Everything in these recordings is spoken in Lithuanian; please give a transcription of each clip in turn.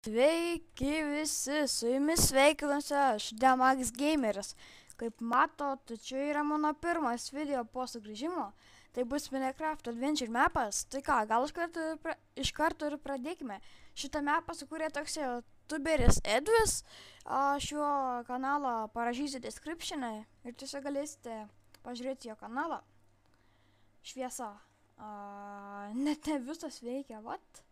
Sveiki visi, su jumis sveikinuosi aš, Demax Gameris. Kaip matot, čia yra mano pirmas video po sugrįžimo. Tai bus Minecraft Adventure mapas. Tai ką, gal iš karto ir pradėkime. Šitą mapą sukūrė toks youtuberis Edvis. Šiuo kanalą parašysiu description'e ir tiesiog galėsite pažiūrėti jo kanalą. Šviesa. Net ne visas veikia, what?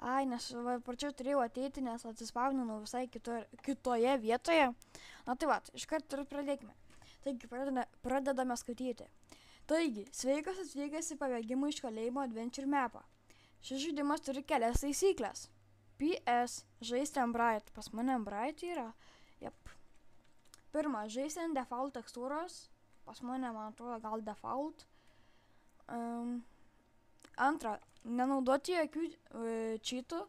Ai, nes pradžioj turėjau ateiti, nes atsispauninau visai kitoje vietoje. Na tai va, iškart ir pradėkime. Taigi, pradedame skaityti. Taigi, sveikas atvykęs į pabėgimą iš kalėjimo Adventure mapą. Šis žaidimas turi kelias taisyklės. PS, žaisti ant Bright. Pas mane ant Bright yra. Jep. Pirma, žaisti ant default tekstūros. Pas mane, man atrodo, gal default. Antra, nenaudoti jokių čytų.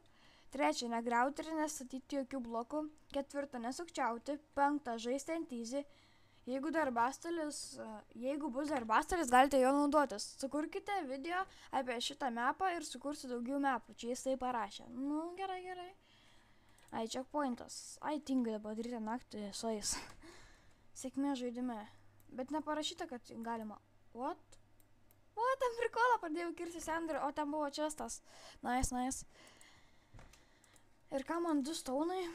Trečia, negriauti ir nestatyti jokių blokų. Ketvirta, nesukčiauti. Penkta, žaisti ant easy. Jeigu bus darbastalis, galite jo naudotis. Sukurkite video apie šitą mapą ir sukursiu daugiau mapų. Čia jis tai parašė. Nu, gerai. Ai, checkpointas. Ai, tingai dabar daryti naktį su jais. Sėkmė žaidime. Bet neparašyta, kad galima. What? O, ten prikolą pradėjau kirsti sandrį, o ten buvo čestas. Nice. Ir ką man 2 staunai?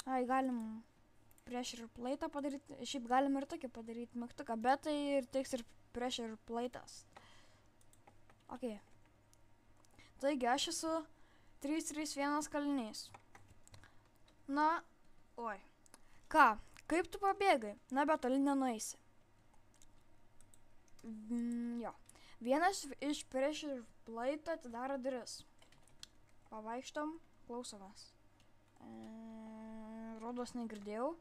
Ai, galim pressure plate padaryti. Šiaip galim ir tokį padaryti mygtuką, bet tai ir tiks ir pressure plate'as. Ok. Taigi, aš esu 331 kalinys. Na, oi. Ką, kaip tu pabėgai? Na, bet toli nenueisi. Jo. Vienas iš pressure plate atidaro duris. Pavaikštom, klausomės. Rodos negirdėjau.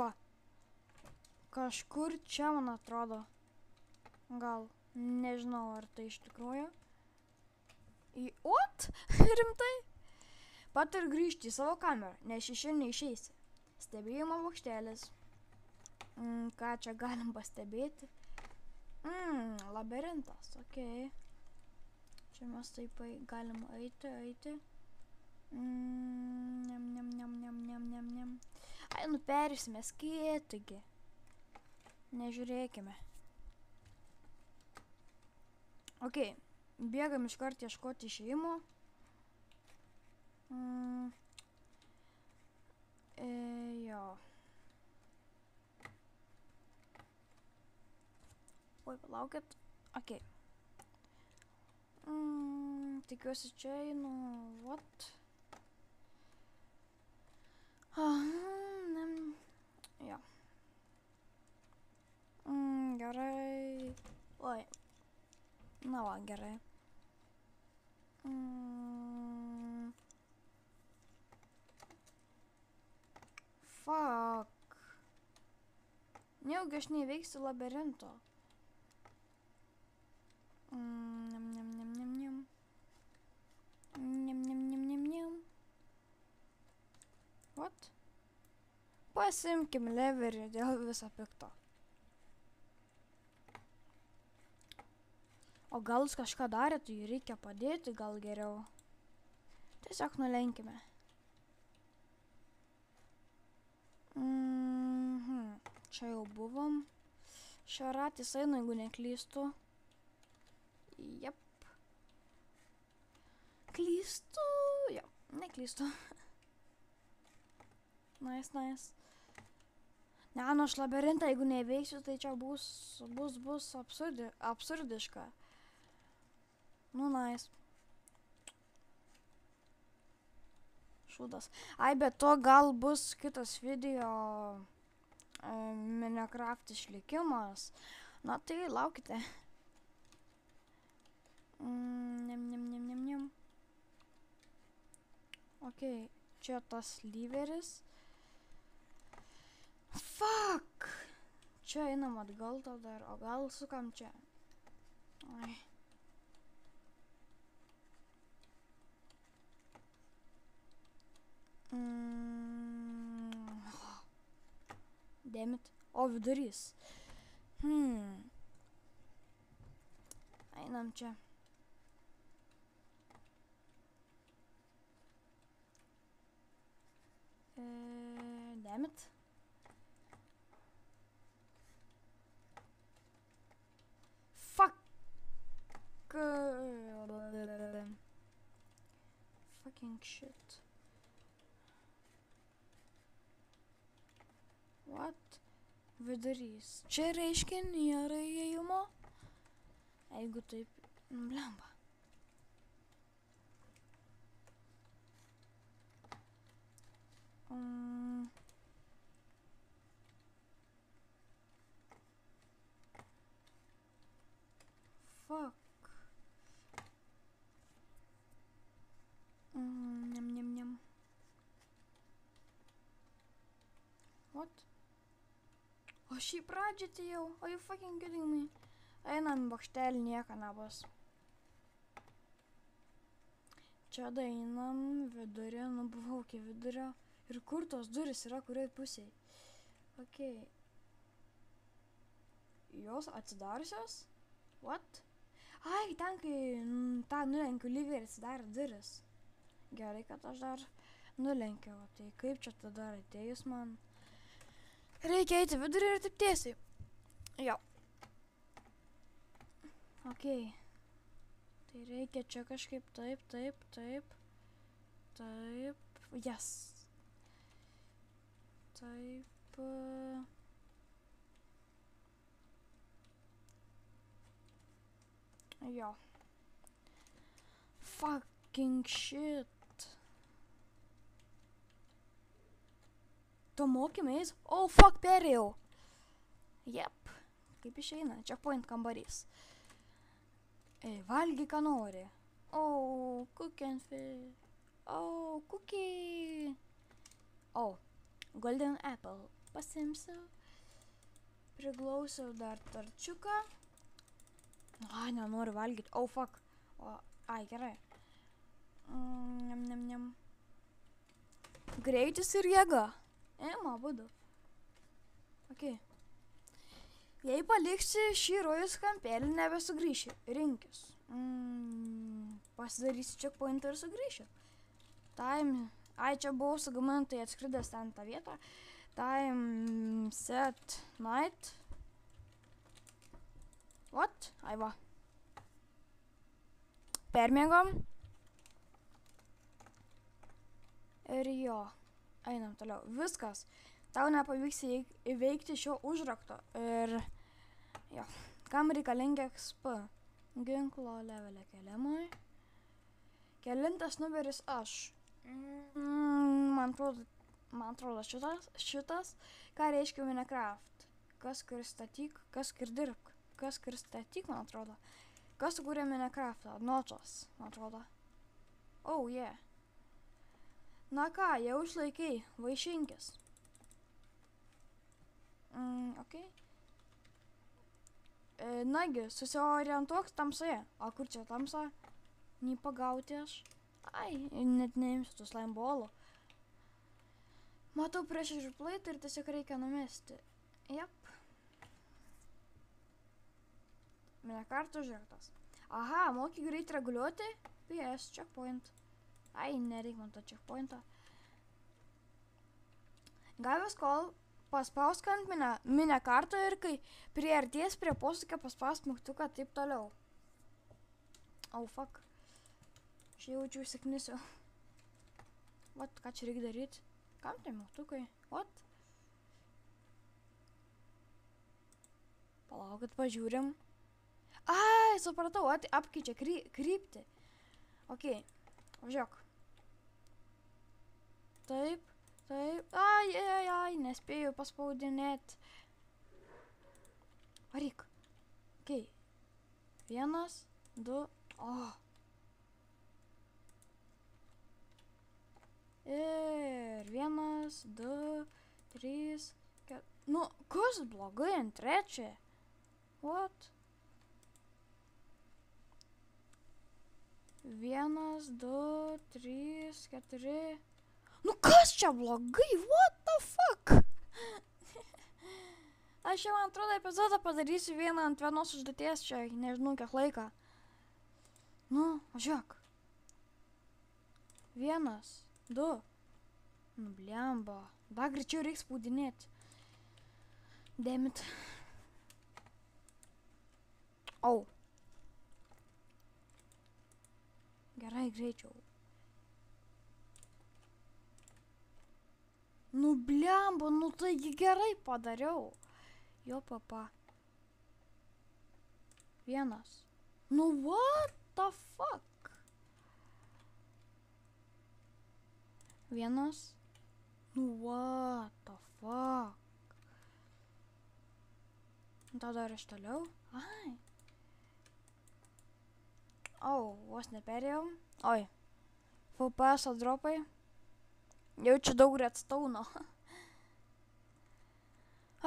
Va. Kažkur čia, man atrodo. Gal. Nežinau, ar tai iš tikrųjų. What? Rimtai? Pat ir grįžti į savo kamerą, nes iš čia neišeisi. Stebėjimo bokštelis. Ką čia galim pastebėti? Labirintas, okei. Čia mes taip galim eiti. Niam. Ai, nupersime skėtigi. Nežiūrėkime. Okei, bėgam iškart ieškoti išėjimo. Jo. Oi, palaukit. Ok. Tikiuosi čia einu. What? Jo. Gerai. Oi. Na va, gerai. Fuck. Nejaugi aš neįveiksiu labirinto. Niam. What? Pasimkim leverį dėl viso pikto. O gal jis kažką darė, tai reikia padėti, gal geriau. Tiesiog nulenkime. Čia jau buvom. Šio ratis eina, jeigu neklystu. Jep. Klystu. Jo, neklystu. Nice. Ne, nu aš labirintą, jeigu neveiksiu, tai čia bus absurdiška. Nu, nice. Šūdas. Ai, bet to gal bus kitas video Minecraft išlikimas. Na, tai laukite. Niam. Ok, čia tas lyveris. Fuck! Čia einam atgal dar, o gal sukam čia. Ai. Damn it. O, vidurys. Einam čia. Damn it. Fuck. Fucking shit. What? Vidurys. Čia reiškia nėra įėjimo. Jeigu taip, blemba. Fuck. Niam. What? O šį pradžią atėjau. Are you fucking kidding me? Einam bokštelį, nieko nebus. Čia dainam vidurį, buvau iki vidurio. Ir kur tos durys yra, kurioj pusėje? Ok. Jos atsidariusios? What? Ai, ten kai tą nulenkiu lygiai ir atsidarė duris. Gerai, kad aš dar nulenkiau. Tai kaip čia tada atėjus man? Reikia eiti vidurį ir taip tiesiai. Jo. Ok. Tai reikia čia kažkaip taip. Yes. Taip. Jo. Fucking shit. Tu mokymais? Oh, fuck, perėjau. Jep. Kaip išeina? Checkpoint kambarys. Valgy, ką nori. Oh, cookie and fish. Oh, cookie. Oh, golden apple. Pasimsiu. Priglausiu dar tarčiuką. Ai, nenoriu valgyti. Oh, fuck. Ai, gerai. Niam. Greitis ir jėga. Abudu. Ok. Jei paliksi šį rojus kampelį, nebesugrįši. Rinkis. Pasidarysi checkpointą ir sugrįši. Time. Ai, čia buvau sugamintai atskridęs ten tą vietą. Time set night. What? Ai va. Permėgom. Ir jo. Einam toliau. Viskas. Tau nepavyks įveikti šio užrakto. Ir jo. Kam reikalingi XP? Ginklo levelio keliamui. Kelintas numeris aš. Man atrodo šitas. Ką reiškia Minecraft? Kas kur statyk, kas kur dirbk. Kas kur statyk, man atrodo. Kas sukūrė Minecraftą? Nočas, man atrodo. Oh, yeah. Na ką, jau išlaikai, vaišinkis. Ok. Nagi, susiorientuok tamsoje. O kur čia tamsa? Nei pagauti aš. Ai, net neimsiu tų slime ballų. Matau prieš išplaitą ir tiesiog reikia numesti. Jep. Minekartų žirtas. Aha, moki greit reguliuoti. PS, checkpoint. Ai, nereik man to checkpointą. Gavęs kol paspausk ant minekarto ir kai priartės prie posūkio paspaust mygtuką taip toliau. Oh, fuck. Čia jaučiu įsiknisiu. What, ką čia reikia daryti? Kam tai mygtukai? What? Palaukit, pažiūrim. Ai, supratau, apkeičia kryptį. Ok, važiuok. Taip. Ai, nespėjau paspaudinėti. Varyk. Ok. 1, 2, Ir 1, 2, 3, 4. Nu, kas blogai ant trečioje? What? 1, 2, 3, 4. Nu kas čia blogai? What the fuck? Aš jau antrą epizodą padarysiu vieną ant vienos užduoties čia, nežinau kiek laiką. Nu, važiuok. 1, 2. Nu, blemba. Dar greičiau reiks spaudinėti. Demit. Au. Gerai, greičiau. Nu, blemba, nu taigi gerai padariau. Jo, papa. 1. Nu, what the fuck? 1. Nu, what the fuck? Tada ir iš toliau. Ai. Au, vos neperėjom. Oi. FPS dropai. Jaučiu daug redstauno.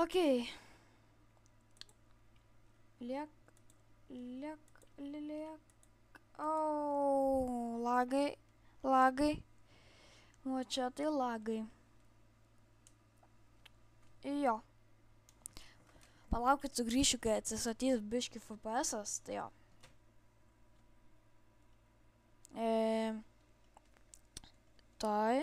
Okei. Liek. Au, lagai. O čia tai lagai. Jo. Palaukit, sugrįšiu, kai atsisatys biški FPS-as, tai jo. Tai.